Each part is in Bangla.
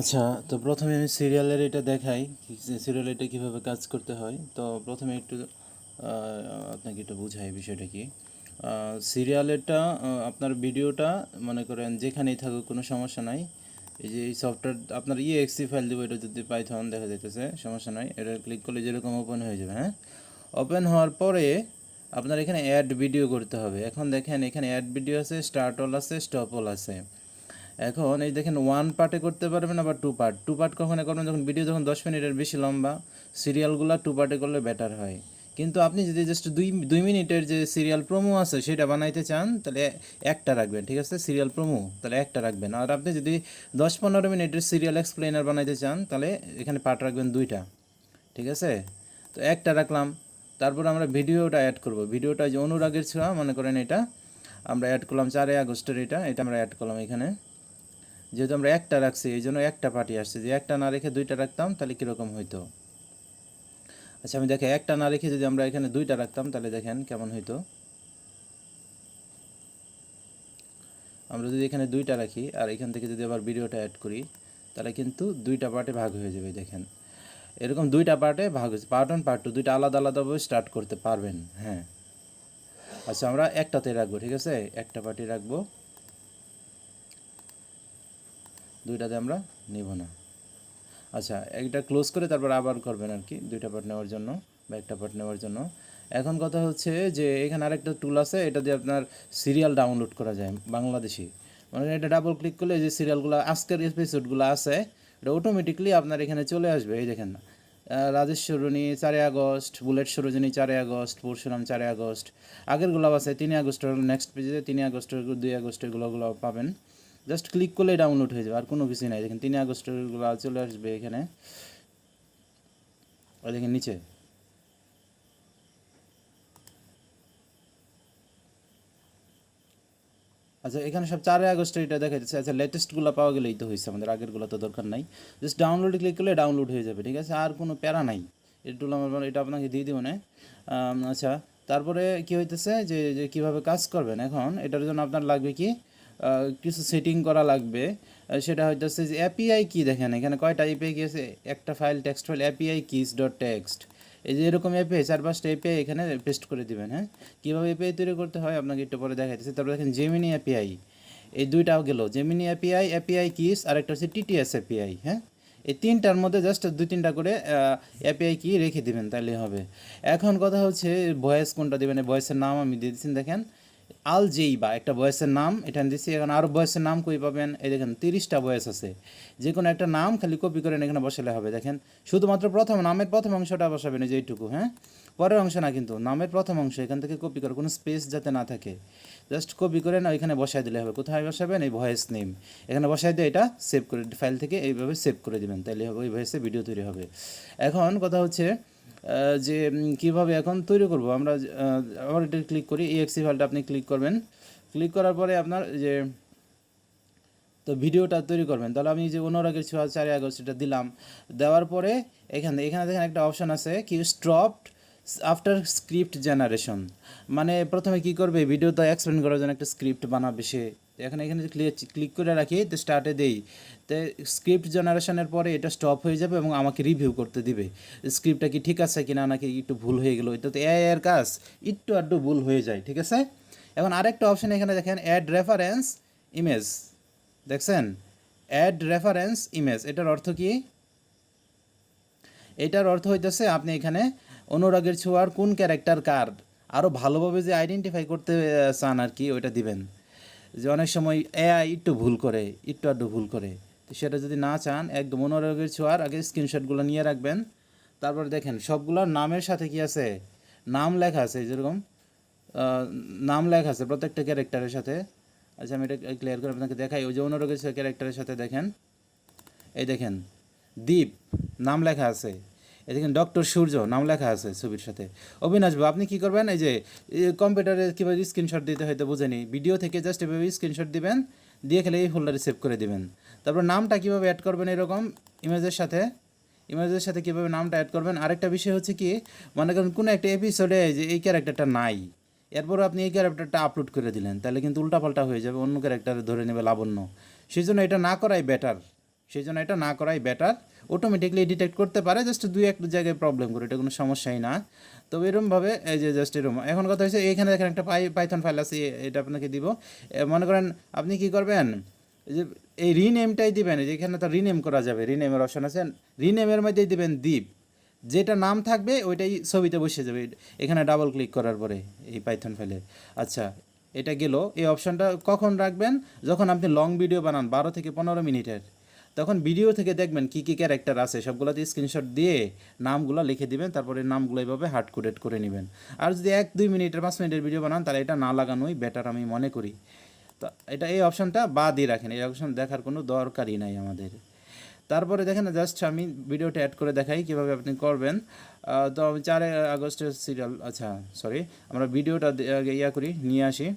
আচ্ছা, তো প্রথমে আমি সিরিয়ালের এটা দেখাই যে সিরিয়াল এটা কীভাবে কাজ করতে হয়। তো প্রথমে একটু আপনাকে একটু বুঝাই বিষয়টা কি। সিরিয়ালেরটা আপনার ভিডিওটা মনে করেন যেখানেই থাকুক কোনো সমস্যা নাই। এই যে এই সফটওয়্যার আপনার ইএক্সি ফাইল দেবো, এটা যদি পাইথন দেখা যাইতেছে সমস্যা নাই, এটা ক্লিক করলে যেরকম ওপেন হয়ে যাবে। হ্যাঁ, ওপেন হওয়ার পরে আপনার এখানে অ্যাড ভিডিও করতে হবে। এখন দেখেন এখানে অ্যাড ভিডিও আছে, স্টার্ট অল আছে, স্টপ অল আছে। এখন এই দেখেন ওয়ান পার্টে করতে পারবেন, আবার টু পার্ট কখনো করবেন যখন ভিডিও যখন 10 মিনিটের বেশি লম্বা, সিরিয়ালগুলো টু পার্টে করলে বেটার হয়। কিন্তু আপনি যদি জাস্ট দুই মিনিটের যে সিরিয়াল প্রোমো আছে সেটা বানাইতে চান তাহলে একটা রাখবেন, ঠিক আছে, সিরিয়াল প্রোমো তাহলে একটা রাখবেন। আর আপনি যদি 10-15 মিনিটের সিরিয়াল এক্সপ্লেনার বানাইতে চান তাহলে এখানে পার্ট রাখবেন দুইটা, ঠিক আছে। তো একটা রাখলাম, তারপর আমরা ভিডিওটা অ্যাড করব। ভিডিওটা যে অনুরাগের ছোঁয়া মনে করেন এটা আমরা অ্যাড করলাম 4 আগস্টের, এটা আমরা অ্যাড করলাম এখানে। যেহেতু আমরা একটা রাখছি এই জন্য একটা পার্টি আসছে, যে একটা না রেখে দুইটা রাখতাম তাহলে কীরকম হইতো। আচ্ছা আমি দেখে একটা না রেখে যদি আমরা এখানে দুইটা রাখতাম তাহলে দেখেন কেমন হইতো। আমরা যদি এখানে দুইটা রাখি আর এখান থেকে যদি আবার ভিডিওটা অ্যাড করি তাহলে কিন্তু দুইটা পার্টে ভাগ হয়ে যাবে। দেখেন এরকম দুইটা পার্টে ভাগ হয়েছে, পার্ট 1 পার্ট 2 দুইটা আলাদা আলাদাভাবে স্টার্ট করতে পারবেন। হ্যাঁ, আচ্ছা আমরা একটাতে রাখবো, ঠিক আছে, একটা পার্টি রাখবো, দুইটাতে আমরা নিব না। আচ্ছা একটা ক্লোজ করে তারপর আবার করবেন আর কি, দুইটা পার্ট নেওয়ার জন্য বা একটা পার্ট নেওয়ার জন্য। এখন কথা হচ্ছে যে এখানে আরেকটা টুল আছে, এটা দিয়ে আপনার সিরিয়াল ডাউনলোড করা যায় বাংলাদেশি। মানে এটা ডাবল ক্লিক করলে যে সিরিয়ালগুলো আজকের এপিসোডগুলো আছে এটা অটোমেটিকলি আপনার এখানে চলে আসবে। এই দেখেন রাজেশ সরুনি 4 August, bullet Sarojini 4 August, Parshuram 4 August, আগেরগুলো আছে 3 আগস্টের, নেক্সট পেজে 3 আগস্টের, 2 আগস্টেরগুলো পাবেন। জাস্ট ক্লিক করলে ডাউনলোড হয়ে যাবে, আর কোনো কিছুই নাই। দেখেন 3 আগস্টেরগুলো চলে আসবে এখানে, আর দেখেন নিচে। আচ্ছা এখানে সব 4 আগস্টের এটা দেখা যাচ্ছে। আচ্ছা লেটেস্টগুলো পাওয়া গেলেই তো হয়েছে, আমাদের আগেরগুলো তো দরকার নাই। জাস্ট ডাউনলোডে ক্লিক করলে ডাউনলোড হয়ে যাবে, ঠিক আছে, আর কোনো প্যারা নাই। এটা আমার এটা আপনাকে দিয়ে দিব না। আচ্ছা তারপরে কি হইতেছে যে যে কীভাবে কাজ করবেন, এখন এটার জন্য আপনার লাগবে কি কিছু সেটিং করা লাগবে। সেটা হইতেছে যে এপিআই কি, দেখেন এখানে কয়টা এপিআই কি আছে, একটা file text file API kiss dot text. এই যে এরকম এপিআই 4-5টা এপিআই এখানে পেস্ট করে দিবেন। হ্যাঁ, কীভাবে এপিআই তৈরি করতে হয় আপনাকে একটু পরে দেখাইতেছি। তারপর দেখেন জেমিনি এপিআই, এই দুইটাও গেল, জেমিনি এপিআই, এপিআই কিস, আর একটা হচ্ছে টিটিএস এপিআই। হ্যাঁ, এই তিনটার মধ্যে জাস্ট 2-3টা করে এপিআই কি রেখে দিবেন তাহলে হবে। এখন কথা হচ্ছে ভয়েস কোনটা দেবেন, ভয়েসের নাম আমি দিয়ে দিচ্ছি, দেখেন আল জেইবা একটা ভয়েসের নাম এটা দিচ্ছি। এখন আরও ভয়েসের নাম কই পাবেন, এই দেখেন 30টা ভয়েস আছে, যে কোনো একটা নাম খালি কপি করেন এখানে বসালে হবে। দেখেন শুধুমাত্র নামের প্রথম অংশটা বসাবেন, এই যে এইটুকু। হ্যাঁ, পরের অংশ না, কিন্তু নামের প্রথম অংশ এখান থেকে কপি করে, কোনো স্পেস যাতে না থাকে, জাস্ট কপি করে না এখানে বসাই দিলে হবে। কোথায় বসাবেন, এই ভয়েস নেম এখানে বসাই দিয়ে এটা সেভ করে ফাইল থেকে এইভাবে সেভ করে দিবেন, তাইলে হবে ওই ভয়েসে ভিডিও তৈরি হবে। এখন কথা হচ্ছে যে কীভাবে এখন তৈরি করব আমরা। আবার এটা ক্লিক করি, EXE ফাইলটা আপনি ক্লিক করবেন, ক্লিক করার পরে আপনার যে তো ভিডিওটা তৈরি করবেন। তাহলে আমি যে অনুরাগের ছোঁয়া 4 আগস্ট এটা দিলাম, দেওয়ার পরে এখানে দেখেন একটা অপশান আছে কি স্টপড আফটার স্ক্রিপ্ট জেনারেশন। মানে প্রথমে কি করবে, ভিডিওটা এক্সপ্লেন করার জন্য একটা স্ক্রিপ্ট বানাবে সে। এখানে ক্লিক করে রাখি, তো স্টার্টে দেই, তো স্ক্রিপ্ট জেনারেশনের পরে এটা স্টপ হয়ে যাবে এবং আমাকে রিভিউ করতে দিবে স্ক্রিপ্টটা কি ঠিক আছে কিনা, নাকি একটু ভুল হয়ে গেলো। এটা তো এআই এর কাজ, একটু আধটু ভুল হয়ে যায়, ঠিক আছে। এখন আরেকটা অপশান এখানে দেখেন অ্যাড রেফারেন্স ইমেজ, দেখছেন অ্যাড রেফারেন্স ইমেজ, এটার অর্থ কি, এটার অর্থ হইতেছে আপনি এখানে অনুরাগের ছোঁয়ার কোন ক্যারেক্টার কার আরও ভালোভাবে যে আইডেন্টিফাই করতে চান আর কি, ওইটা দিবেন। যে অনেক সময় এআই একটু ভুল করে, একটু আধটু ভুল করে, তো সেটা যদি না চান একদম অনুরাগের ছোঁয়ার আগে স্ক্রিনশটগুলো নিয়ে রাখবেন। তারপর দেখেন সবগুলোর নামের সাথে কি আছে, নাম লেখা আছে, যেরকম নাম লেখা আছে প্রত্যেকটা ক্যারেক্টারের সাথে। আচ্ছা আমি এটা ক্লিয়ার করে আপনাকে দেখাই, ওই যে অনুরাগের ছোঁয়া ক্যারেক্টারের সাথে দেখেন, এই দেখেন দীপ নাম লেখা আছে, এই দেখেন ডক্টর সূর্য নাম লেখা আছে ছবির সাথে। অবিনাশবাবু আপনি কী করবেন, এই যে কম্পিউটারে কীভাবে স্ক্রিনশট দিতে হয়তো বুঝেনি, ভিডিও থেকে জাস্ট এভাবে স্ক্রিনশট দিবেন, দিয়ে খেলে এই ফোল্ডারে সেভ করে দিবেন। তারপর নামটা কীভাবে অ্যাড করবেন, এরকম ইমেজের সাথে কীভাবে নামটা অ্যাড করবেন। আরেকটা বিষয় হচ্ছে কি, মনে করেন কোনো একটা এপিসোডে যে এই ক্যারেক্টারটা নাই, এরপরও আপনি এই ক্যারেক্টারটা আপলোড করে দিলেন, তাহলে কিন্তু উল্টাপাল্টা হয়ে যাবে, অন্য ক্যারেক্টারে ধরে নেবে লাবণ্য। সেই জন্য এটা না করাই বেটার, সেই জন্য এটা না করাই বেটার। অটোমেটিকলি ডিটেক্ট করতে পারে, জাস্ট দুই একটা জায়গায় প্রবলেম করে, এটা কোনো সমস্যাই না। তো এরকমভাবে এই যে জাস্ট এরকম। এখন কথা হচ্ছে এখানে দেখেন একটা পাইথন ফাইল আছে, এটা আপনাকে দিব। মনে করেন আপনি কি করবেন, এই যে এই রিনেমটাই দিবেন, যেখানে তো রিনেম করা যাবে, রিনেমের অপশন আছে, রিনেমের মধ্যেই দিবেন দ্বীপ, যেটা নাম থাকবে ওইটাই ছবিতে বসে যাবে এখানে ডাবল ক্লিক করার পরে এই পাইথন ফাইলে। আচ্ছা, এটা গেল। এই অপশনটা কখন রাখবেন, যখন আপনি লং ভিডিও বানান 12 থেকে 15 মিনিটের, তখন ভিডিও থেকে দেখবেন কী কী ক্যারেক্টার আছে সবগুলোতে স্ক্রিনশট দিয়ে নামগুলো লিখে দিবেন, তারপরে নামগুলো এইভাবে হার্ড কোডেড করে নেবেন। আর যদি 1-2 মিনিটের 5 মিনিটের ভিডিও বানান তাহলে এটা না লাগানোই বেটার আমি মনে করি। তো এটা এই অপশনটা বাদই রাখেন, এই অপশন দেখার কোনো দরকারই নাই আমাদের। তারপরে দেখেন জাস্ট আমি ভিডিওটা অ্যাড করে দেখাই কীভাবে আপনি করবেন। তো আমি 4 আগস্টের সিরিয়াল, আচ্ছা সরি, আমরা ভিডিওটা ইয়া করি, নিয়ে আসি।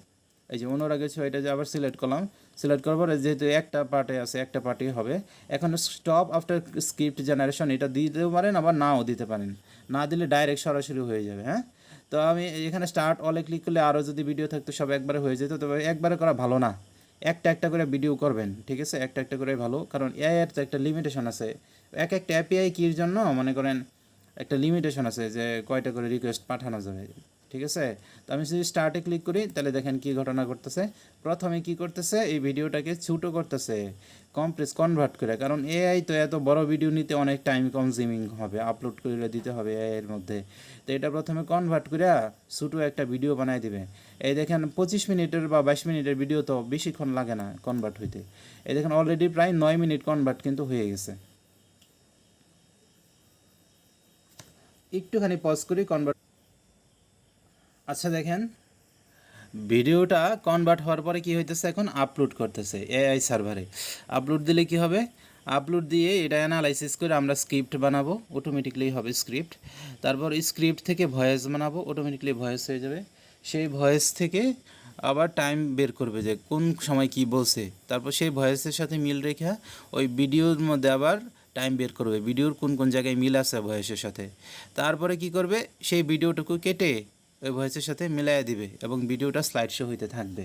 এই যে অনুরাগ আছে, এটা যে আবার সিলেক্ট করলাম, সিলেক্ট করার পরে যেহেতু একটা পার্টে আছে, একটা পার্টেই হবে। এখন স্টপ আফটার স্ক্রিপ্ট জেনারেশন এটা দিতেও পারেন, আবার নাও দিতে পারেন, না দিলে ডাইরেক্ট সরাসরি হয়ে যাবে। হ্যাঁ, তো আমি এখানে স্টার্ট অলে ক্লিক করলে আরও যদি ভিডিও থাকতো সব একবারে হয়ে যেত, তবে একবারে করা ভালো না, একটা একটা করে ভিডিও করবেন, ঠিক আছে, একটা একটা করে ভালো। কারণ এআই এর তো একটা লিমিটেশন আছে, এক একটা এপিআই কির জন্য মনে করেন একটা লিমিটেশন আছে যে কয়টা করে রিকোয়েস্ট পাঠানো যাবে, ঠিক আছে। তো আমি যদি স্টার্টে ক্লিক করি তাহলে দেখেন কি ঘটনা ঘটতেছে। প্রথমে কি করতেছে, এই ভিডিওটাকে ছোটো করতেছে, কনভার্ট করে, কারণ এআই তো এত বড় ভিডিও নিতে অনেক টাইম কনজিউমিং হবে, আপলোড করে দিতে হবে এআই এর মধ্যে। তো এটা প্রথমে কনভার্ট করে ছোটো একটা ভিডিও বানাই দিবে। এই দেখেন 25 মিনিটের বা 22 মিনিটের ভিডিও তো বেশিক্ষণ লাগে না কনভার্ট হইতে। এই দেখেন অলরেডি প্রায় 9 মিনিট কনভার্ট কিন্তু হয়ে গেছে। একটুখানি পজ করি কনভার্ট। আচ্ছা দেখেন ভিডিওটা কনভার্ট হওয়ার পরে কি হইতেছে, এখন আপলোড করতেছে এআই সার্ভারে। আপলোড দিলে কি হবে, আপলোড দিয়ে এটা অ্যানালাইসিস করে আমরা স্ক্রিপ্ট বানাবো, অটোমেটিকলি হবে স্ক্রিপ্ট। তারপর স্ক্রিপ্ট থেকে ভয়েস বানাবো, অটোমেটিকলি ভয়েস হয়ে যাবে। সেই ভয়েস থেকে আবার টাইম বের করবে যে কোন সময় কি বলছে, তারপর সেই ভয়েসের সাথে মিল রেখে ওই ভিডিওর মধ্যে আবার টাইম বের করবে, ভিডিওর কোন কোন জায়গায় মিল আছে ভয়েসের সাথে। তারপরে কি করবে, সেই ভিডিওটুকু কেটে ওই ভয়েসের সাথে মিলাইয়া দিবে এবং ভিডিওটা স্লাইড শো হইতে থাকবে,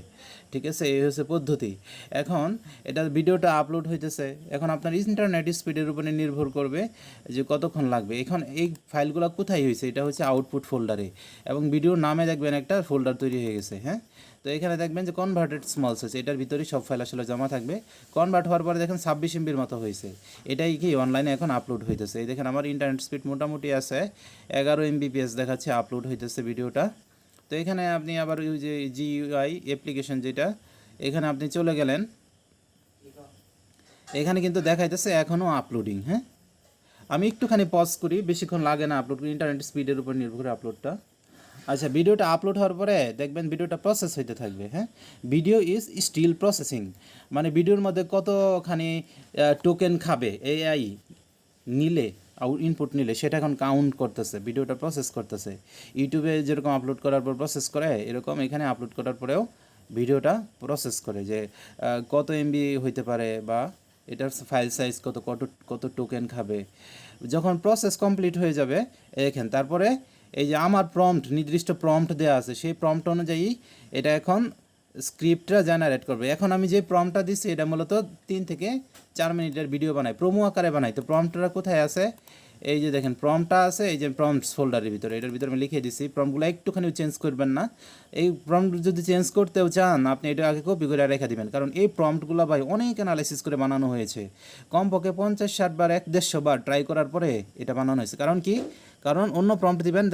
ঠিক আছে। এই হচ্ছে পদ্ধতি। এখন এটা ভিডিওটা আপলোড হইতেছে, এখন আপনার ইন্টারনেট স্পিডের উপরে নির্ভর করবে যে কতক্ষণ লাগবে। এখন এই ফাইলগুলো কোথায় হয়েছে, এটা হচ্ছে আউটপুট ফোল্ডারে, এবং ভিডিওর নামে দেখবেন একটা ফোল্ডার তৈরি হয়ে গেছে। হ্যাঁ, তো এখানে দেখবেন যে কনভার্টেড স্মল সাইজ, এটার ভিতরেই সব ফাইল আসলে জমা থাকবে। কনভার্ট হওয়ার পরে দেখেন 26 এমবির মতো হয়েছে, এটাই কি অনলাইনে এখন আপলোড হইতেছে। এই দেখেন আমার ইন্টারনেট স্পিড মোটামুটি আছে 11 এমবিপিএস দেখাচ্ছে, আপলোড হইতেছে ভিডিওটা। তো এখানে আপনি আবার ওই যে জিইউআই অ্যাপ্লিকেশন যেটা, এখানে আপনি চলে গেলেন, এখানে কিন্তু দেখাইতেছে এখনও আপলোডিং। হ্যাঁ, আমি একটুখানি পজ করি, বেশিক্ষণ লাগে না আপলোড করি, ইন্টারনেট স্পিডের উপর নির্ভর করে আপলোডটা। আচ্ছা, ভিডিওটা আপলোড হওয়ার পরে দেখবেন ভিডিওটা প্রসেস হইতে থাকবে। হ্যাঁ, ভিডিও ইজ স্টিল প্রসেসিং, মানে ভিডিওর মধ্যে কতখানি টোকেন খাবে এআই নিলে, ইনপুট নিলে সেটা এখন কাউন্ট করতেছে, ভিডিওটা প্রসেস করতেছে। ইউটিউবে যেরকম আপলোড করার পর প্রসেস করে, এরকম এখানে আপলোড করার পরেও ভিডিওটা প্রসেস করে যে কত এমবি হইতে পারে, বা এটার ফাইল সাইজ কত কত কত টোকেন খাবে। যখন প্রসেস কমপ্লিট হয়ে যাবে এখানে, তারপরে এই যে আমার প্রম্পট, নির্দিষ্ট প্রম্পট দেওয়া আছে, সেই প্রম্পট অনুযায়ী এটা এখন স্ক্রিপ্টটা জেনারেট করবে। এখন আমি যে প্রম্পটটা দিচ্ছি এটা মূলত 3 থেকে 4 মিনিটের ভিডিও বানাই, প্রোমো আকারে বানাই। তো প্রম্পটটা কোথায় আছে, এই যে দেখেন প্রম্পটটা আছে এই যে প্রম্পটস ফোল্ডারের ভিতরে, এটার ভিতরে আমি লিখে দিচ্ছি। প্রম্পটগুলো একটুখানি চেঞ্জ করবেন না, এই প্রম্পট যদি চেঞ্জ করতেও চান আপনি এটা আগে কপি করে রেখে দিবেন, কারণ এই প্রম্পটগুলো ভাই অনেক অ্যানালাইসিস করে বানানো হয়েছে, কমপক্ষে 50-60 বার 150 বার ট্রাই করার পরে এটা বানানো হয়েছে। কারণ কি, কারণ অন্য প্রম্পট দিবেন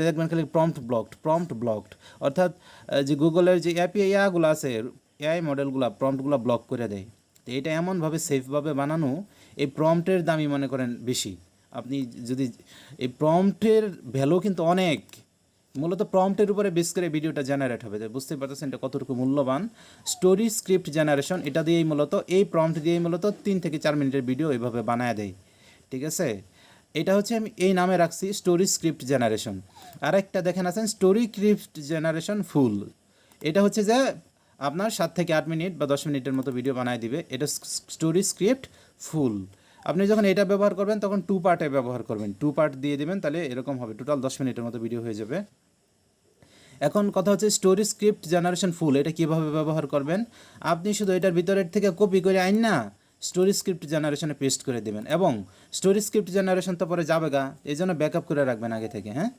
দেখবেন খালি প্রম্পট ব্লকড, অর্থাৎ যে গুগলের যে এআইগুলো আছে, এআই মডেলগুলো প্রম্পটগুলো ব্লক করে দেয়। তো এটা এমনভাবে সেফভাবে বানানো, এই প্রম্পটের দামই মনে করেন বেশি। আপনি যদি এই প্রম্পটের ভ্যালু কিন্তু অনেক, মূলত প্রম্পটের উপরে বেস করে ভিডিওটা জেনারেট হবে, বুঝতে পারতেছেন এটা কতটুকু মূল্যবান। স্টোরি স্ক্রিপ্ট জেনারেশন এটা দিয়েই মূলত, এই প্রম্পট দিয়েই মূলত 3 থেকে 4 মিনিটের ভিডিও এইভাবে বানায় দেয়, ঠিক আছে। এটা হচ্ছে আমি এই নামে রাখছি স্টোরি স্ক্রিপ্ট জেনারেশন। আর একটা দেখেন আছেন স্টোরি স্ক্রিপ্ট জেনারেশন ফুল, এটা হচ্ছে যে আপনার 7 থেকে 8 মিনিট বা 10 মিনিটের মতো ভিডিও বানায় দিবে, এটা স্টোরি স্ক্রিপ্ট ফুল। আপনি যখন এটা ব্যবহার করবেন তখন 2 পার্টে ব্যবহার করবেন, 2 পার্ট দিয়ে দেবেন, তাহলে এরকম হবে, টোটাল 10 মিনিটের মতো ভিডিও হয়ে যাবে। এখন কথা হচ্ছে স্টোরি স্ক্রিপ্ট জেনারেশন ফুল, এটা কীভাবে ব্যবহার করবেন, আপনি শুধু এটার ভিতরের থেকে কপি করে আইন না স্টোরি স্ক্রিপ্ট জেনারেশনে পেস্ট করে দেবেন, এবং স্টোরি স্ক্রিপ্ট জেনারেশন তো পরে যাবে গা, এই জন্য ব্যাকআপ করে রাখবেন আগে থেকে। হ্যাঁ,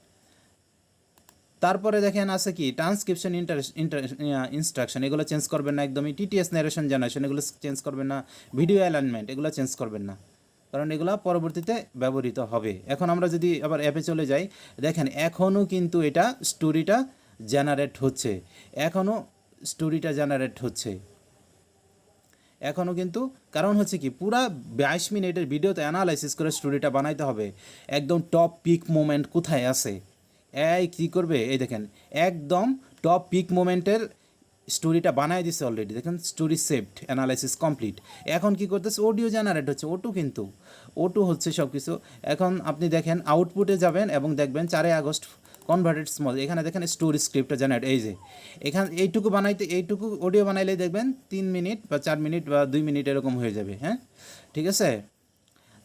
তারপরে দেখেন আছে কি ট্রান্সক্রিপশন ইনস্ট্রাকশন, এগুলো চেঞ্জ করবেন না একদমই। টিটিএস ন্যারেশন জেনারেশন এগুলো চেঞ্জ করবেন না। ভিডিও অ্যালাইনমেন্ট এগুলো চেঞ্জ করবেন না, কারণ এগুলো পরবর্তীতে ব্যবহৃত হবে। এখন আমরা যদি আবার অ্যাপে চলে যাই, দেখেন এখনও কিন্তু এটা স্টোরিটা জেনারেট হচ্ছে, এখনও স্টোরিটা জেনারেট হচ্ছে এখনও কিন্তু। কারণ হচ্ছে কি পুরা 22 মিনিটের ভিডিওতে অ্যানালাইসিস করে স্টোরিটা বানাইতে হবে, একদম টপ পিক মোমেন্ট কোথায় আছে। এই কী করবে, এই দেখেন একদম টপ পিক মোমেন্টের স্টোরিটা বানাই দিছে অলরেডি, দেখেন স্টোরি সেভড, অ্যানালাইসিস কমপ্লিট। এখন কি করতেছে, অডিও জেনারেট হচ্ছে, ওটু কিন্তু ওটু হচ্ছে সব কিছু। এখন আপনি দেখেন আউটপুটে যাবেন এবং দেখবেন 4 আগস্ট কনভার্টেড স্মল, এখানে দেখেন স্টোরি স্ক্রিপ্টটা জেনারেট, এই যে এখানে এইটুকু বানাইতে, এইটুকু অডিও বানাইলেই দেখবেন 3 মিনিট বা 4 মিনিট বা 2 মিনিট এরকম হয়ে যাবে। হ্যাঁ, ঠিক আছে।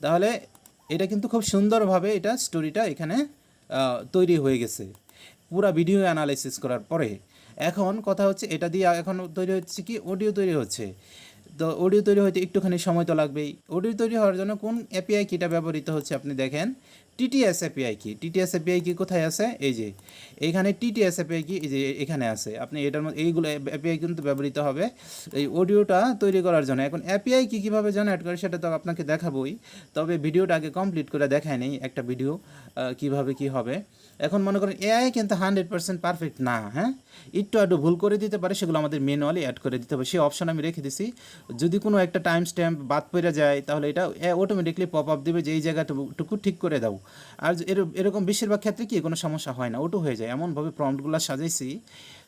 তাহলে এটা কিন্তু খুব সুন্দরভাবে এটা স্টোরিটা এখানে তৈরি হয়ে গেছে পুরা ভিডিও অ্যানালাইসিস করার পরে। এখন কথা হচ্ছে এটা দিয়ে এখন তৈরি হচ্ছে কি অডিও তৈরি হচ্ছে, তো অডিও তৈরি হতে একটুখানি সময় তো লাগবেই। অডিও তৈরি হওয়ার জন্য কোন এপিআই কিটা ব্যবহৃত হচ্ছে আপনি দেখেন, টিটিএস এপিআই কি। টিটিএস এপিআই কি কোথায় আছে, এই যে এইখানে টিটিএস এপিআই কি, এই যে এখানে আছে। আপনি এটার মধ্যে এইগুলো এপিআই কিন্তু ব্যবহৃত হবে এই অডিওটা তৈরি করার জন্য। এখন এপিআই কি কীভাবে জেনারেট করে সেটা তো আপনাকে দেখাবোই, তবে ভিডিওটা আগে কমপ্লিট করে দেখায় নেই একটা ভিডিও কিভাবে কি হবে। এখন মনে করেন এআই কিন্তু 100% পারফেক্ট না, হ্যাঁ, একটু আধটু ভুল করে দিতে পারে, সেগুলো আমাদের ম্যানুয়ালি অ্যাড করে দিতে হবে, সেই অপশন আমি রেখে দিছি। যদি কোনো একটা টাইম স্ট্যাম্প বাদ পড়ে যায় তাহলে এটা অটোমেটিকলি পপ আপ দেবে যে এই জায়গাটুকু ঠিক করে দাও। আর এরকম বেশিরভাগ ক্ষেত্রে কি কোনো সমস্যা হয় না, অটো হয়ে যায়। এমনভাবে প্রম্পটগুলো সাজাইছি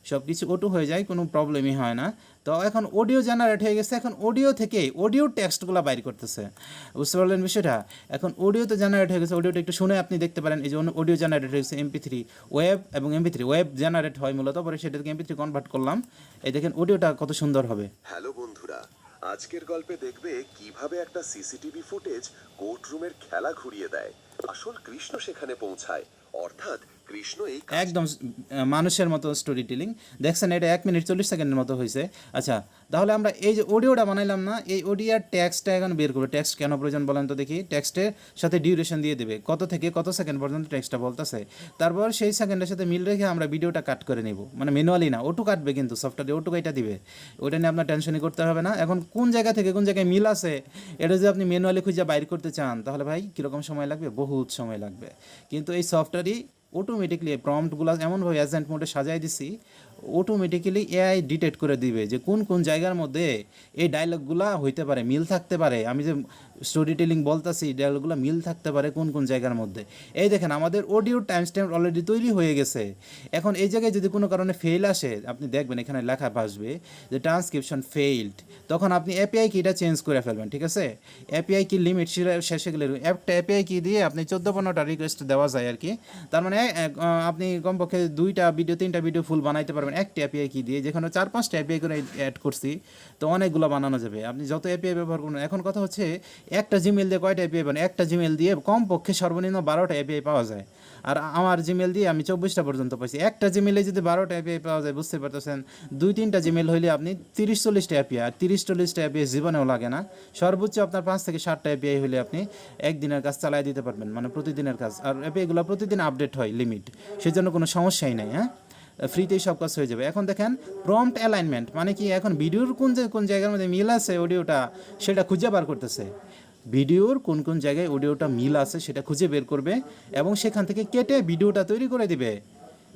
সব কিছু অটো হয়ে যায়, কোনো প্রবলেমই হয় না। তো এখন অডিও জেনারেট হয়ে গেছে, এখন অডিও থেকে অডিও টেক্সটগুলো বাইর করতেছে, বুঝতে পারলেন বিষয়টা। এখন অডিও তো জেনারেট হয়ে গেছে, অডিওটা একটু শুনে আপনি দেখতে পারেন। এই যে অডিও জেনারেট হয়ে গেছে MP3 ওয়েব, এবং MP3 ওয়েব জেনারেট হয় মূলত, পরে সেটাকে MP3 কনভার্ট করলাম। এই দেখেন অডিওটা কত সুন্দর হবে। হ্যালো বন্ধুরা, আজকের গল্পে দেখবে কিভাবে একটা সিসিটিভি ফুটেজ কোর্টরুমের খেলা ঘুরিয়ে দেয়। আসল কৃষ্ণ সেখানে পৌঁছায়, অর্থাৎ কৃষ্ণ এই একদম মানুষের মতো স্টোরি টেলিং। দেখছেন এটা 1 মিনিট 40 সেকেন্ডের মতো হয়েছে। আচ্ছা, তাহলে আমরা এই যে অডিওটা বানাইলাম না, এই অডিওর টেক্সটটা এখন বের করবো। টেক্সট কেন প্রয়োজন বলেন তো দেখি। টেক্সটের সাথে ডিউরেশন দিয়ে দেবে, কত থেকে কত সেকেন্ড পর্যন্ত টেক্সটটা বলতেছে, তারপর সেই সেকেন্ডের সাথে মিল রেখে আমরা ভিডিওটা কাট করে নেব, মানে ম্যানুয়ালি না, ওটু কাটবে কিন্তু সফটওয়্যারে ওটু কাইটা দিবে, ওটা নিয়ে আপনার টেনশনই করতে হবে না। এখন কোন জায়গা থেকে কোন জায়গায় মিল আছে এটা যদি আপনি ম্যানুয়ালি খুঁজে বাইর করতে চান তাহলে ভাই কীরকম সময় লাগবে, বহুত সময় লাগবে। কিন্তু এই সফটওয়্যারই অটোমেটিকলি প্রম্পটগুলো এমনভাবে এজেন্ট মোডে সাজাই দিছি, অটোমেটিক্যালি এআই ডিটেক্ট করে দিবে যে কোন কোন জায়গার মধ্যে এই ডায়লগগুলা হইতে পারে, মিল থাকতে পারে। আমি যে স্টোরি টেলিং বলতেছি ডায়লগুলো মিল থাকতে পারে কোন কোন জায়গার মধ্যে। এই দেখেন আমাদের অডিও টাইম স্ট্যাম্প অলরেডি তৈরি হয়ে গেছে। এখন এই জায়গায় যদি কোনো কারণে ফেল আসে, আপনি দেখবেন এখানে লেখা আসবে যে ট্রান্সক্রিপশন ফেইলড, তখন আপনি এপিআই কিটা চেঞ্জ করে ফেলবেন, ঠিক আছে। এপিআই কি লিমিট শেষে গেলে একটা এপিআই কি দিয়ে আপনি 14-15টা রিকোয়েস্ট দেওয়া যায় আর কি। তার মানে আপনি কমপক্ষে 2টা ভিডিও 3টা ভিডিও ফুল বানাইতে পারবেন একটা এপিআই কি দিয়ে, যেখানে 4-5টা এপিআই করে অ্যাড করছি, তো অনেকগুলো বানানো যাবে আপনি যত এপিআই ব্যবহার করুন। এখন কথা হচ্ছে একটা জিমেল দিয়ে কয়টা এপিআই বানান, একটা জিমেল দিয়ে কমপক্ষে সর্বনিম্ন 12টা এপিআই পাওয়া যায়। আর আমার জিমেল দিয়ে আমি 24টা পর্যন্ত পাইছি। একটা জিমেলে যদি 12টা এপিআই পাওয়া যায়, বুঝতে পারতেছেন 2-3টা জিমেল হইলে আপনি 30-40টা এপিআই, আর 30-40টা এপিআই জীবনেও লাগে না। সর্বোচ্চ আপনার 5 থেকে 7টা এপিআই হলে আপনি একদিনের কাজ চালাই দিতে পারবেন, মানে প্রতিদিনের কাজ। আর এপিআইগুলো প্রতিদিন আপডেট হয় লিমিট, সেজন্য কোনো সমস্যাই নাই। হ্যাঁ, ফ্রিতেই সব কাজ হয়ে যাবে। এখন দেখেন প্রম্পট অ্যালাইনমেন্ট মানে কি, এখন ভিডিওর কোন জায়গার মধ্যে মিল আছে অডিওটা সেটা খুঁজে বার করতেছে। ভিডিওর কোন কোন জায়গায় অডিওটা মিল আছে সেটা খুঁজে বের করবে এবং সেখান থেকে কেটে ভিডিওটা তৈরি করে দিবে।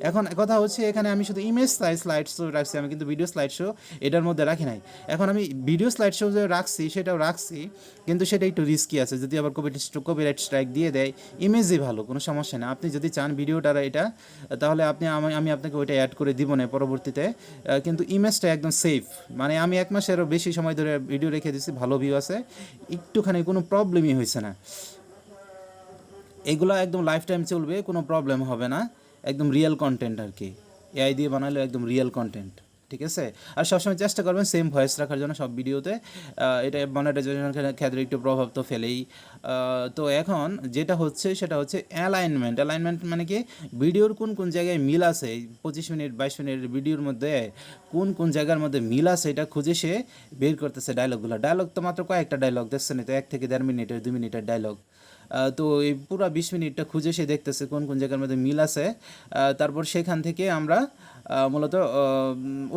এখন কথা হচ্ছে এখানে আমি শুধু ইমেজ স্লাইড শো রাখছি, আমি কিন্তু ভিডিও স্লাইড শো এটার মধ্যে রাখি নাই। এখন আমি ভিডিও স্লাইড শো যে রাখছি সেটাও রাখছি, কিন্তু সেটা একটু রিস্কি আছে, যদি আবার কপিরাইট স্ট্রাইক দিয়ে দেয়। ইমেজই ভালো, কোনো সমস্যা না। আপনি যদি চান ভিডিওটা এটা, তাহলে আমি আপনাকে ওইটা অ্যাড করে দিব না পরবর্তীতে, কিন্তু ইমেজটা একদম সেফ। মানে আমি 1 মাসেরও বেশি সময় ধরে ভিডিও রেখে দিচ্ছি, ভালো ভিউ আছে, একটুখানি কোনো প্রবলেমই হয়েছে না। এগুলো একদম লাইফ টাইম চলবে, কোনো প্রবলেম হবে না, একদম রিয়েল কন্টেন্ট আর কি। এআই দিয়ে বানালে একদম রিয়েল কন্টেন্ট। ঠিক আছে। আর সবসময় চেষ্টা করবেন সেম ভয়েস রাখার জন্য সব ভিডিওতে। এটা মনিটাইজেশনের ক্ষেত্রে একটু প্রভাব তো ফেলেই। তো এখন যেটা হচ্ছে সেটা হচ্ছে অ্যালাইনমেন্ট। অ্যালাইনমেন্ট মানে কি, ভিডিওর কোন কোন জায়গায় মিল আছে, এই 25 মিনিট 22 মিনিটের ভিডিওর মধ্যে কোন কোন জায়গার মধ্যে মিল আছে এটা খুঁজে সে বের করতেছে ডায়লগগুলো। ডায়লগ তো মাত্র কয়েকটা ডায়লগ দেখছেন, তো 1 থেকে 1.5 মিনিটের 2 মিনিটের ডায়লগ। তো এই পুরো 20 মিনিটটা খুঁজে সে দেখতেছে কোন কোন জায়গার মধ্যে মিল আছে। তারপর সেখান থেকে আমরা মূলত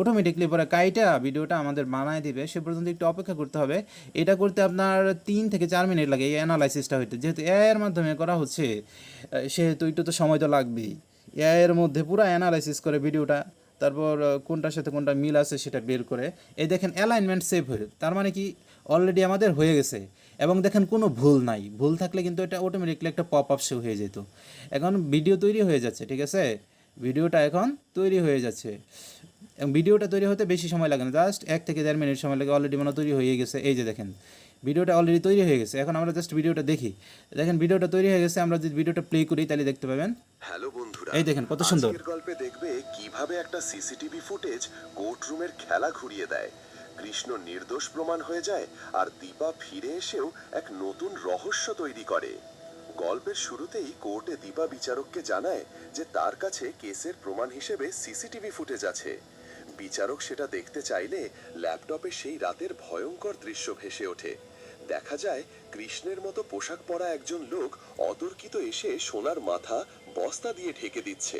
অটোমেটিকলি পরে কাইটা ভিডিওটা আমাদের বানায় দিবে, সে পর্যন্ত একটু অপেক্ষা করতে হবে। এটা করতে আপনার 3 থেকে 4 মিনিট লাগে এই অ্যানালাইসিসটা হইতে, যেহেতু এআই এর মাধ্যমে করা হচ্ছে সেহেতু একটু তো সময় তো লাগবেই। এআই এর মধ্যে পুরো অ্যানালাইসিস করে ভিডিওটা, তারপর কোনটার সাথে কোনটা মিল আছে সেটা বের করে। এই দেখেন অ্যালাইনমেন্ট সেভ হয়ে, তার মানে কি অলরেডি আমাদের হয়ে গেছে। এবং দেখেন কোনো ভুল নাই, ভুল থাকলে কিন্তু এটা অটোমেটিকলি একটা পপ আপ শো হয়ে যেত। এখন ভিডিও তৈরি হয়ে যাচ্ছে, ঠিক আছে, ভিডিওটা এখন তৈরি হয়ে যাচ্ছে। এবং ভিডিওটা তৈরি হতে বেশি সময় লাগে না, জাস্ট 1 থেকে 1.5 মিনিট সময় লাগে, অলরেডি মানে তৈরি হয়ে গেছে। এই যে দেখেন ভিডিওটা অলরেডি তৈরি হয়ে গেছে। এখন আমরা জাস্ট ভিডিওটা দেখি, দেখেন ভিডিওটা তৈরি হয়ে গেছে। আমরা যদি ভিডিওটা প্লে করি তাহলে দেখতে পাবেন। হ্যালো বন্ধুরা, এই দেখেন কত সুন্দর। আজকের গল্পে দেখবে কিভাবে একটা সিসিটিভি ফুটেজ কোর্টরুমের খেলা ঘুরিয়ে দেয়। কৃষ্ণ নির্দোষ প্রমাণ হয়ে যায় আর দীপা ফিরে এসেও এক নতুন রহস্য তৈরি করে। গল্পের শুরুতেই কোর্টে দীপা বিচারককে জানায় যে তার কাছে কেসের প্রমাণ হিসেবে সিসিটিভি ফুটেজ আছে। বিচারক সেটা দেখতে চাইলে ল্যাপটপে সেই রাতের ভয়ঙ্কর দৃশ্য ভেসে ওঠে। দেখা যায় কৃষ্ণের মতো পোশাক পরা একজন লোক অতর্কিত এসে সোনার মাথা বস্তা দিয়ে ঢেকে দিচ্ছে।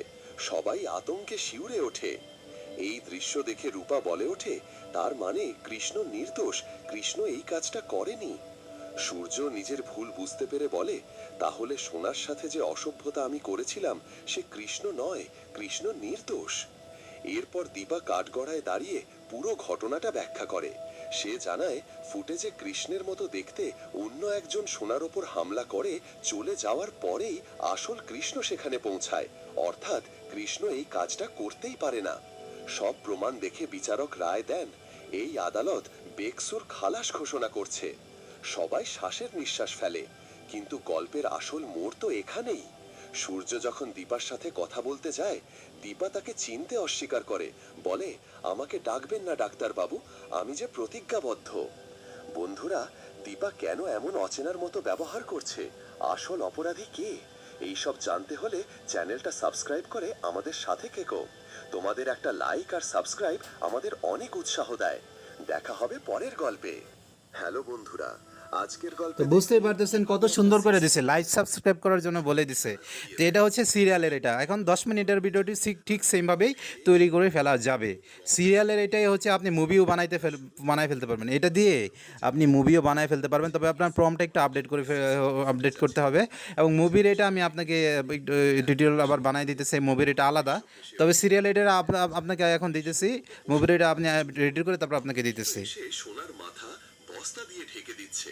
সবাই আতঙ্কে শিউরে ওঠে। এই দৃশ্য দেখে রূপা বলে ওঠে, তার মানে কৃষ্ণ নির্দোষ, কৃষ্ণ এই কাজটা করেনি। সূর্য নিজের ভুল বুঝতে পেরে বলে, তাহলে সোনার সাথে যে অসভ্যতা আমি করেছিলাম সে কৃষ্ণ নয়, কৃষ্ণ নির্দোষ। এরপর দীপা কাঠগড়ায় দাঁড়িয়ে পুরো ঘটনাটা ব্যাখ্যা করে। সে জানায় ফুটেজে কৃষ্ণের মতো দেখতে অন্য একজন সোনার ওপর হামলা করে চলে যাওয়ার পরেই আসল কৃষ্ণ সেখানে পৌঁছায়, অর্থাৎ কৃষ্ণ এই কাজটা করতেই পারে না। সব প্রমাণ দেখে বিচারক রায় দেন, এই আদালত বেকসুর খালাস ঘোষণা করছে। সবাই শ্বাসের নিঃশ্বাস ফেলে, কিন্তু গল্পের আসল মোড় তো এখানেই। সূর্য যখন দীপার সাথে কথা বলতে যায়, দীপা তাকে চিনতে অস্বীকার করে, বলে, আমাকে ডাকবেন না ডাক্তার বাবু, আমি যে প্রতিজ্ঞাবদ্ধ। বন্ধুরা, দীপা কেন এমন অচেনার মতো ব্যবহার করছে, আসল অপরাধী কে, এইসব জানতে হলে চ্যানেলটা সাবস্ক্রাইব করে আমাদের সাথে থেকো। তোমাদের একটা লাইক আর সাবস্ক্রাইব আমাদের অনেক উৎসাহ দেয়। দেখা হবে পরের গল্পে। হ্যালো বন্ধুরা, আজকের গল্পে তো বুঝতেই পারতেছেন কত সুন্দর করে দিছে, লাইক সাবস্ক্রাইব করার জন্য বলে দিছে। তো এটা হচ্ছে সিরিয়ালের, এটা এখন 10 মিনিটের ভিডিওটি ঠিক সেমভাবেই তৈরি করে ফেলা যাবে। সিরিয়ালের এটাই হচ্ছে আপনি মুভিও বানায় ফেলতে পারবেন, এটা দিয়ে আপনি মুভিও বানায় ফেলতে পারবেন। তবে আপনার প্রম্পটটা একটু আপডেট করতে হবে। এবং মুভির এটা আমি আপনাকে ডিটেল আবার বানাই দিতেছি, মুভির এটা আলাদা। তবে সিরিয়াল এটা আপনাকে এখন দিতেছি, মুভির এটা আপনি রেডি করে তারপর আপনাকে দিতেছি। সে সোনার মাথা বস্তা দিয়ে ঢেকে দিচ্ছে।